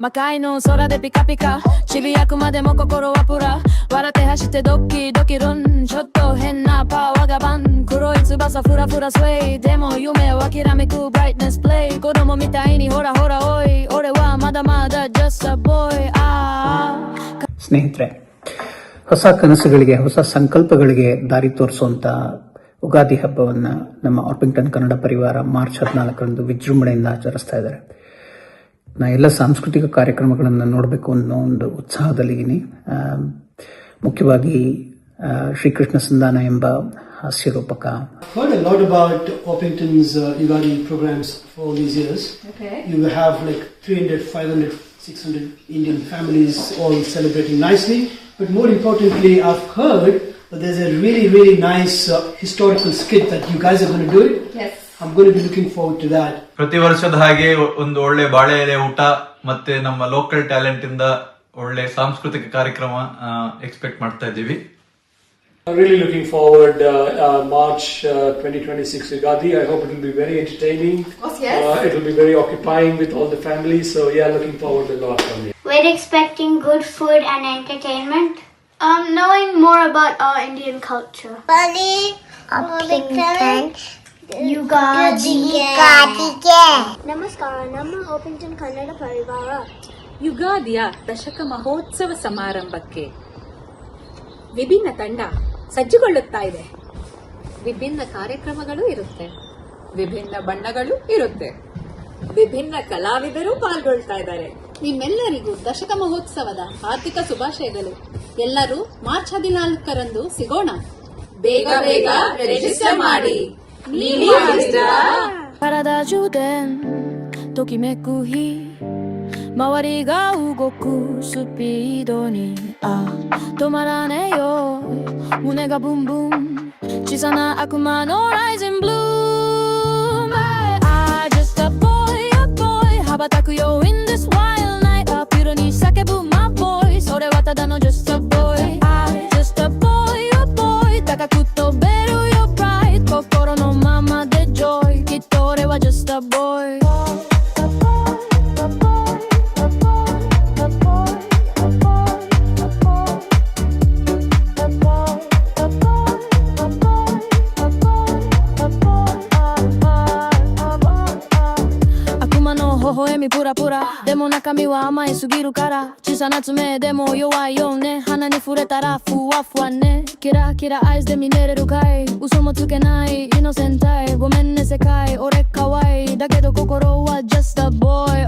魔界の空でピカピカちびやくまでも心はプラ笑って走ってドキドキルンちょっと変なパワーがバン黒い翼フラフラスウェイでも夢はきらめくブライトネスプレイ子供みたいにほらほらおい俺はまだまだ just a boy ಸ್ನೇಹಿತರೆ, ಹೊಸ ಕನಸುಗಳಿಗೆ ಹೊಸ ಸಂಕಲ್ಪಗಳಿಗೆ ದಾರಿ ತೋರಿಸುವಂತ ಉಗಾದಿ ಹಬ್ಬವನ್ನ ನಮ್ಮ ಆರ್ಪಿಂಗ್ಟನ್ ಕನ್ನಡ ಪರಿವಾರ ಮಾರ್ಚ್ 14ರಂದು ವಿಜೃಂಭಣೆಯಿಂದ ಆಚರಿಸ್ತಾ ಇದ್ದಾರೆ. ನಾ ಎಲ್ಲ ಸಾಂಸ್ಕೃತಿಕ ಕಾರ್ಯಕ್ರಮಗಳನ್ನು ನೋಡಬೇಕು ಅನ್ನೋ ಒಂದು ಉತ್ಸಾಹದಲ್ಲಿದ್ದೀನಿ. ಮುಖ್ಯವಾಗಿ ಶ್ರೀಕೃಷ್ಣ ಸಂಧಾನ ಎಂಬ ಹಾಸ್ಯರೂಪಕ. Heard a lot about Orpington's Ugadi programs for all these years. Okay. You have like 300, 500, 600 Indian families all celebrating nicely. But more importantly, I've heard that there's a really, really nice historical skit that you guys are going to do it. Yes. I'm going to be looking forward to that. ಪ್ರತಿ ವರ್ಷದ ಹಾಗೆ ಒಂದು ಒಳ್ಳೆ ಬಾಳೆ ಎಲೆ ಊಟ ಮತ್ತೆ ನಮ್ಮ ಲೋಕಲ್ ಟ್ಯಾಲೆಂಟ್ ಇಂದ ಒಳ್ಳೆ ಸಾಂಸ್ಕೃತಿಕ ಕಾರ್ಯಕ್ರಮ ಎಕ್ಸ್ಪೆಕ್ಟ್ ಮಾಡ್ತಾ ಇದ್ದೀವಿ. I'm really looking forward March 2026 Ugadi. I hope it will be very entertaining. Of course, yes. It will be very occupying with all the families. So yeah, looking forward a lot from you. We're expecting good food and entertainment. Knowing more about our Indian culture. Bali, Orpington, Ugadi. Namaskar, Nama Orpington Kannada Parivara. ಯುಗಾದಿಯ ದಶಕ ಮಹೋತ್ಸವ ಸಮಾರಂಭಕ್ಕೆ ವಿಭಿನ್ನ ತಂಡ ಸಜ್ಜುಗೊಳ್ಳುತ್ತಾ ಇದೆ. ವಿಭಿನ್ನ ಕಾರ್ಯಕ್ರಮಗಳು ಇರುತ್ತೆ, ವಿಭಿನ್ನ ಬಣ್ಣಗಳು ಇರುತ್ತೆ, ವಿಭಿನ್ನ ಕಲಾವಿದರು ಪಾಲ್ಗೊಳ್ತಾ ಇದ್ದಾರೆ. ನಿಮ್ಮೆಲ್ಲರಿಗೂ ದಶಕ ಮಹೋತ್ಸವದ ಹಾರ್ದಿಕ ಶುಭಾಶಯಗಳು. ಎಲ್ಲರೂ ಮಾರ್ಚ್ 14ರಂದು ಸಿಗೋಣ. ಬೇಗ ಬೇಗ ರಿಜಿಸ್ಟರ್ ಮಾಡಿ. Tokimeku 周りが動くスピードに止まらねえよ胸がブンブン小さな悪魔の Rising Bloom I just a boy 羽ばたくよ in this wild night ピューロに叫ぶ my boy それはただの just a boy I just a boy 高く飛べるよ pride 心のままで joy きっと俺は just a boy微笑みプラプラでも中身は甘いすぎるから小さな爪でも弱いよね鼻に触れたらふわふわねキラキラアイスで見れるかい嘘もつけないイノセンタイごめんね世界俺可愛いだけど心は just a boy